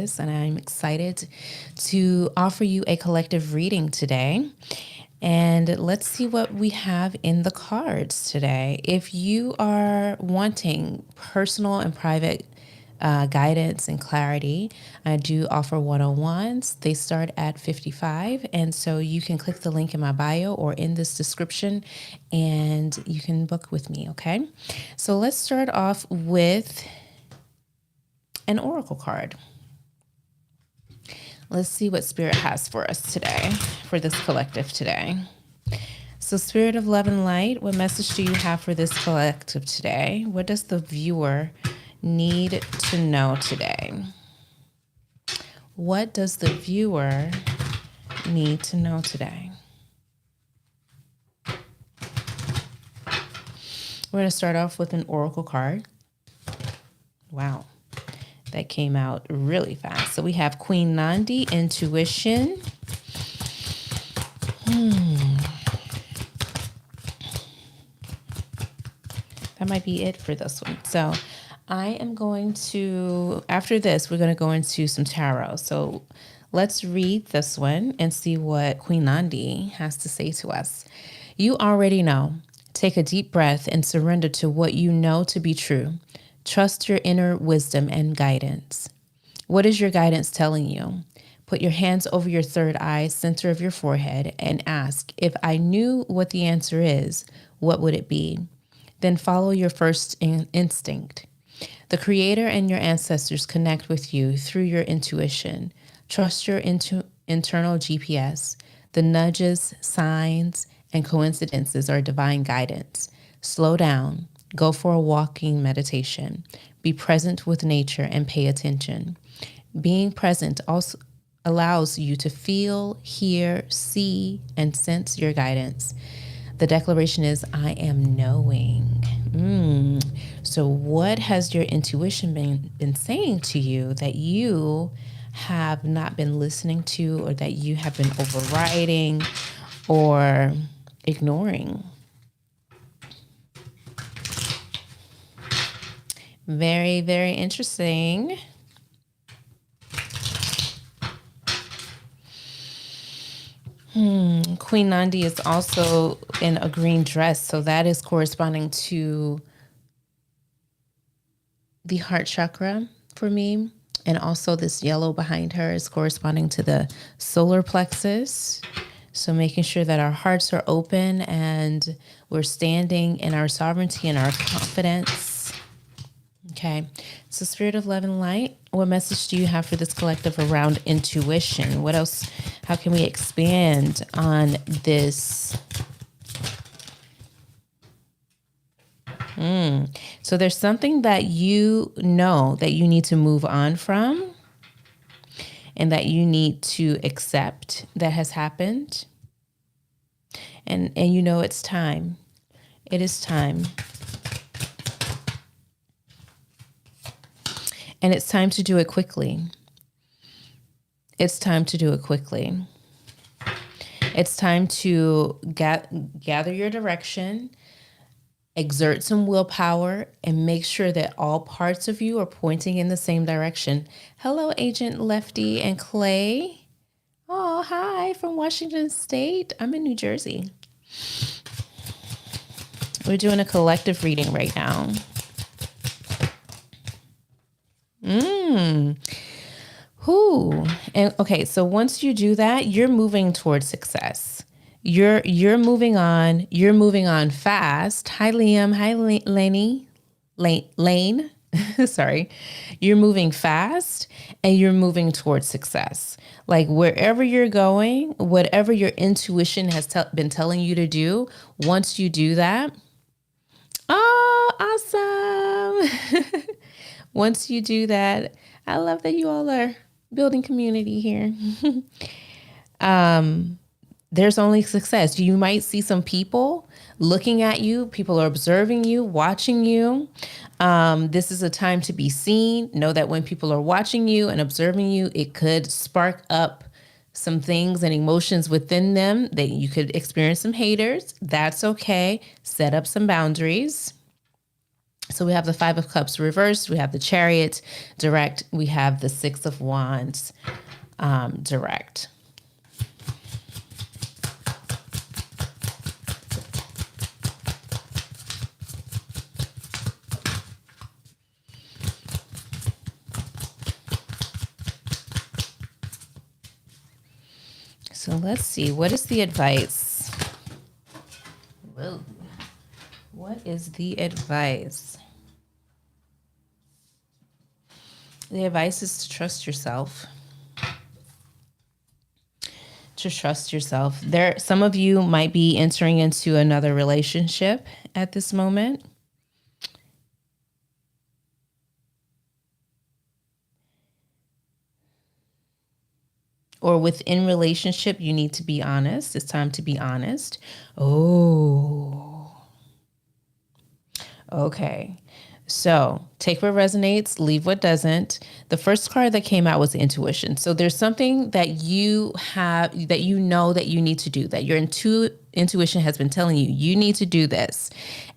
Goddess, and I'm excited to offer you a collective reading today. And let's see what we have in the cards today. If you are wanting personal and private guidance and clarity, I do offer one-on-ones. They start at $55, and so you can click the link in my bio or in this description and you can book with me. Okay, so let's start off with an oracle card. Let's see what Spirit has for us today, for this collective today. So Spirit of Love and Light, what message do you have for this collective today? What does the viewer need to know today? What does the viewer need to know today? We're going to start off with an oracle card. Wow. That came out really fast. So we have Queen Nandi, Intuition. That might be it for this one. So I am going to, after this, we're going to go into some tarot. So let's read this one and see what Queen Nandi has to say to us. You already know. Take a deep breath and surrender to what you know to be true. Trust your inner wisdom and guidance. What is your guidance telling you? Put your hands over your third eye, center of your forehead, and ask, if I knew what the answer is, what would it be? Then follow your first instinct. The Creator and your ancestors connect with you through your intuition. Trust your internal GPS. The nudges, signs, and coincidences are divine guidance. Slow down. Go for a walking meditation. Be present with nature and pay attention. Being present also allows you to feel, hear, see, and sense your guidance. The declaration is, I am knowing. So what has your intuition been saying to you that you have not been listening to, or that you have been overriding or ignoring? Very, very interesting. Queen Nandi is also in a green dress, so that is corresponding to the heart chakra for me. And also this yellow behind her is corresponding to the solar plexus. So making sure that our hearts are open and we're standing in our sovereignty and our confidence. Okay, so Spirit of Love and Light, what message do you have for this collective around intuition? What else? How can we expand on this? So there's something that you know that you need to move on from and that you need to accept that has happened. And you know it's time. It is time. And it's time to do it quickly. It's time to do it quickly. It's time to gather your direction, exert some willpower, and make sure that all parts of you are pointing in the same direction. Hello, Agent Lefty and Clay. Oh, hi from Washington State. I'm in New Jersey. We're doing a collective reading right now. And okay, so once you do that, you're moving towards success. You're moving on. You're moving on fast. Hi, Liam. Hi, Lane. Sorry. You're moving fast and you're moving towards success. Like wherever you're going, whatever your intuition has been telling you to do, once you do that, oh, awesome. Once you do that, I love that you all are building community here. There's only success. You might see some people looking at you. People are observing you, watching you. This is a time to be seen. Know that when people are watching you and observing you, it could spark up some things and emotions within them that you could experience some haters. That's okay. Set up some boundaries. So we have the Five of Cups reversed, we have the Chariot direct, we have the Six of Wands direct. So let's see, what is the advice? Whoa. What is the advice? The advice is to trust yourself. To trust yourself. Some of you might be entering into another relationship at this moment. Or within relationship, you need to be honest. It's time to be honest. Oh, okay. So take what resonates, leave what doesn't. The first card that came out was intuition. So there's something that you have, that you know that you need to do, that your intuition has been telling you, you need to do this.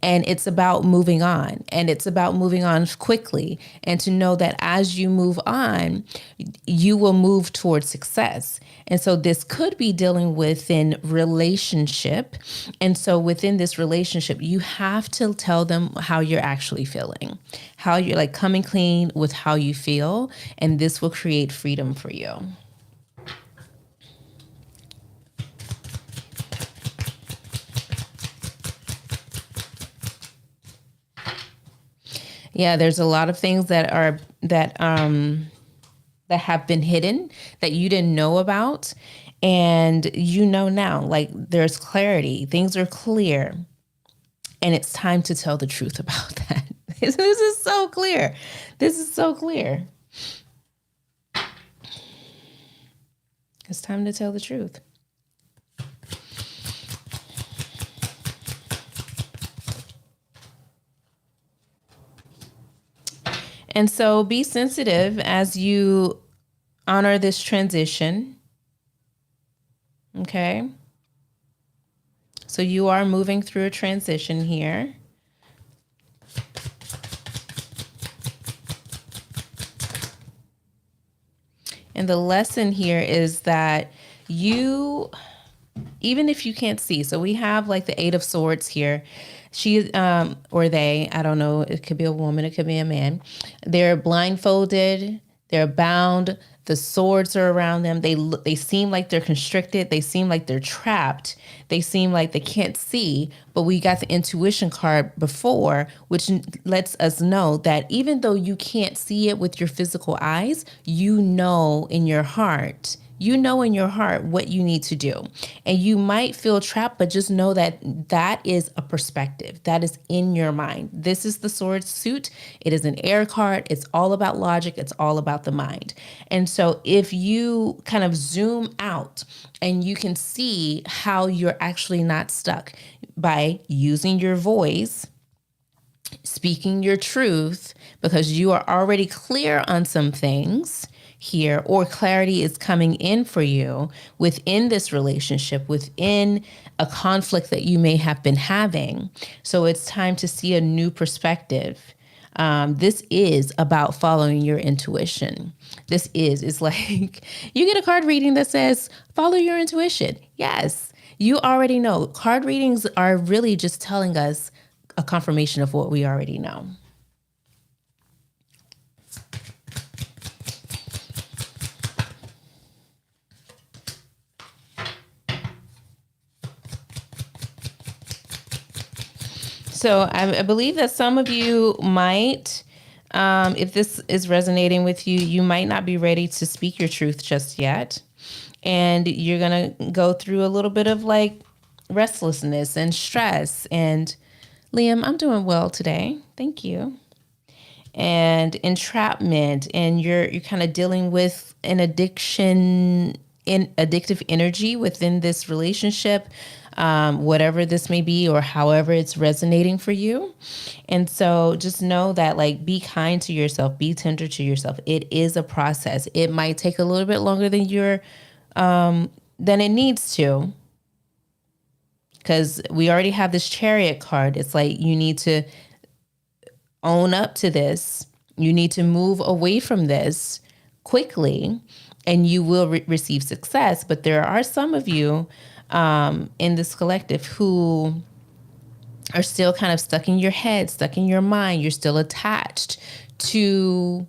And it's about moving on, and it's about moving on quickly, and to know that as you move on, you will move towards success. And so this could be dealing within relationship. And so within this relationship, you have to tell them how you're actually feeling, how you're like coming clean with how you feel. And this will create freedom for you. Yeah, there's a lot of things that have been hidden that you didn't know about, and you know now. Like, there's clarity, things are clear, and it's time to tell the truth about that. This is so clear. This is so clear. It's time to tell the truth. And so be sensitive as you honor this transition. Okay. So you are moving through a transition here. And the lesson here is that you, even if you can't see, so we have like the Eight of Swords here. She, or they, I don't know, it could be a woman, it could be a man. They're blindfolded, they're bound, the swords are around them. They seem like they're constricted. They seem like they're trapped. They seem like they can't see. But we got the intuition card before, which lets us know that even though you can't see it with your physical eyes, you know in your heart what you need to do. And you might feel trapped, but just know that that is a perspective that is in your mind. This is the sword suit. It is an air card. It's all about logic. It's all about the mind. And so if you kind of zoom out and you can see how you're actually not stuck by using your voice, speaking your truth, because you are already clear on some things here, or clarity is coming in for you within this relationship, within a conflict that you may have been having. So it's time to see a new perspective. This is about following your intuition. It's like you get a card reading that says, follow your intuition. Yes, you already know. Card readings are really just telling us a confirmation of what we already know. So I believe that some of you might, if this is resonating with you, you might not be ready to speak your truth just yet. And you're going to go through a little bit of like restlessness and stress. And Liam, I'm doing well today. Thank you. And entrapment. And you're kind of dealing with an addiction, in addictive energy within this relationship. Whatever this may be, or however it's resonating for you. And so just know that, like, be kind to yourself, be tender to yourself. It is a process. It might take a little bit longer than than it needs to, because we already have this Chariot card. It's like you need to own up to this. You need to move away from this quickly, and you will receive success. But there are some of you in this collective who are still kind of stuck in your head, stuck in your mind. You're still attached to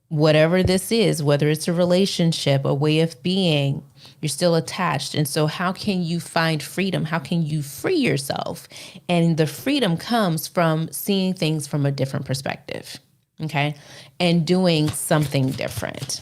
whatever this is, whether it's a relationship, a way of being. You're still attached. And so how can you find freedom? How can you free yourself? And the freedom comes from seeing things from a different perspective, okay? And doing something different.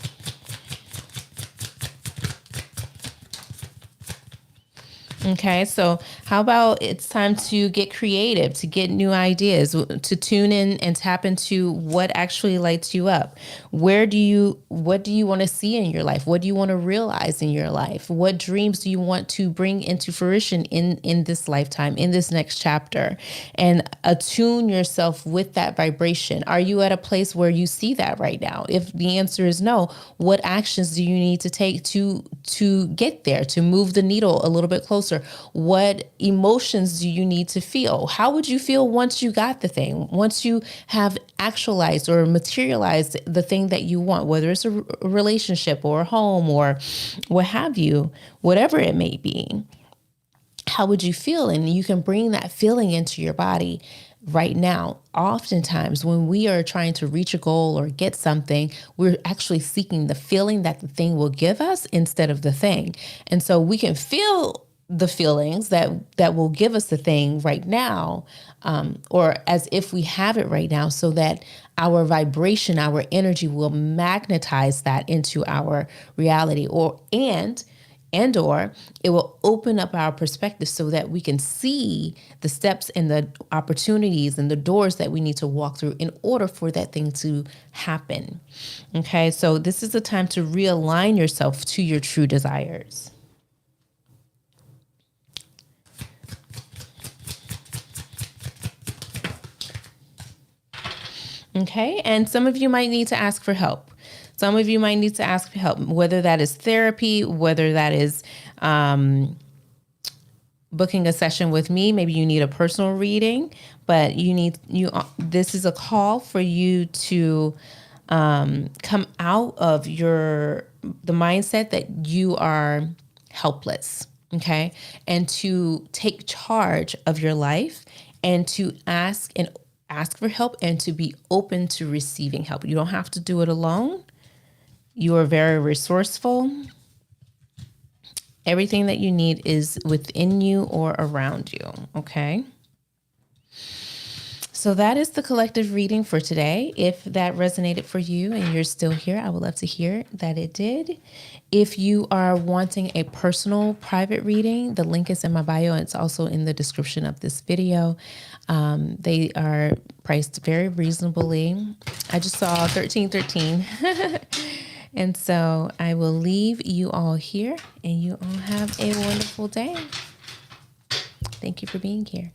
Okay, so how about it's time to get creative, to get new ideas, to tune in and tap into what actually lights you up. What do you want to see in your life? What do you want to realize in your life? What dreams do you want to bring into fruition in this lifetime, in this next chapter? And attune yourself with that vibration. Are you at a place where you see that right now? If the answer is no, what actions do you need to take to get there, to move the needle a little bit closer? What emotions do you need to feel? How would you feel once you got the thing, once you have actualized or materialized the thing that you want, whether it's a relationship or a home or what have you, whatever it may be? How would you feel? And you can bring that feeling into your body right now. Oftentimes, when we are trying to reach a goal or get something, we're actually seeking the feeling that the thing will give us instead of the thing. And so we can feel the feelings that will give us the thing right now, or as if we have it right now, so that our vibration, our energy will magnetize that into our reality, or it will open up our perspective so that we can see the steps and the opportunities and the doors that we need to walk through in order for that thing to happen. Okay, so this is the time to realign yourself to your true desires. Okay, and some of you might need to ask for help. Some of you might need to ask for help, whether that is therapy, whether that is booking a session with me. Maybe you need a personal reading, but this is a call for you to come out of the mindset that you are helpless, okay? And to take charge of your life and to ask for help and to be open to receiving help. You don't have to do it alone. You are very resourceful. Everything that you need is within you or around you, okay? So that is the collective reading for today. If that resonated for you and you're still here, I would love to hear that it did. If you are wanting a personal private reading, the link is in my bio. It's also in the description of this video. They are priced very reasonably. I just saw 1313. And so I will leave you all here, and you all have a wonderful day. Thank you for being here.